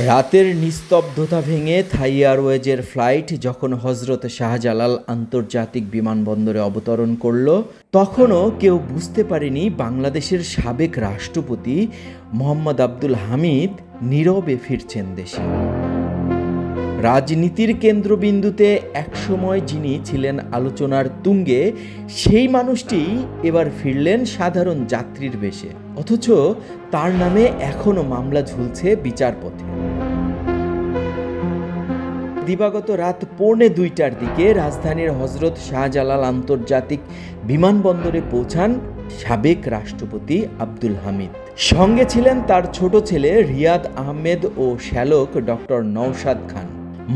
রাতের নিস্তব্ধতা ভেঙে থাই এয়ারওয়েজের ফ্লাইট যখন হজরত শাহজালাল আন্তর্জাতিক বিমানবন্দরে অবতরণ করল, তখনও কেউ বুঝতে পারেনি বাংলাদেশের সাবেক রাষ্ট্রপতি মোহাম্মদ আব্দুল হামিদ নীরবে ফিরছেন দেশে। রাজনীতির কেন্দ্রবিন্দুতে একসময় যিনি ছিলেন আলোচনার তুঙ্গে, সেই মানুষটি এবার ফিরলেন সাধারণ যাত্রীর বেশে, অথচ তার নামে এখনও মামলা ঝুলছে বিচারপথে। দিবাগত রাত 1:45টার দিকে রাজধানীর হজরত শাহজালাল আন্তর্জাতিক বিমানবন্দরে পৌঁছান সাবেক রাষ্ট্রপতি আব্দুল হামিদ। সঙ্গে ছিলেন তার ছোট ছেলে রিয়াদ আহমেদ ও শ্যালক ডক্টর নওশাদ খান।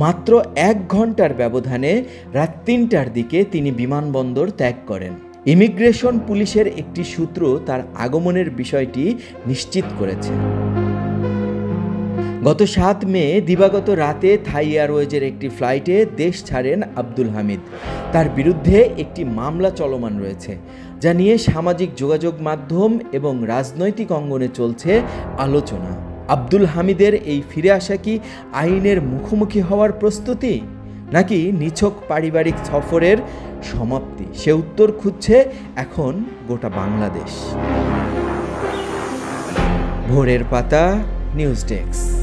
মাত্র 1 ঘন্টার ব্যবধানে রাত 3টার দিকে তিনি বিমানবন্দর ত্যাগ করেন। ইমিগ্রেশন পুলিশের একটি সূত্র তার আগমনের বিষয়টি নিশ্চিত করেছে। গত 7 মে দিবাগত রাতে থাই এয়ারওয়েজের একটি ফ্লাইটে দেশ ছাড়েন আব্দুল হামিদ। তার বিরুদ্ধে একটি মামলা চলমান রয়েছে, যা নিয়ে সামাজিক যোগাযোগ মাধ্যম এবং রাজনৈতিক অঙ্গনে চলছে আলোচনা। আব্দুল হামিদের এই ফিরে আসা কি আইনের মুখোমুখি হওয়ার প্রস্তুতি, নাকি নিছক পারিবারিক সফরের সমাপ্তি? সে উত্তর খুঁজছে এখন গোটা বাংলাদেশ। ভোরের পাতা, নিউজ ডেস্ক।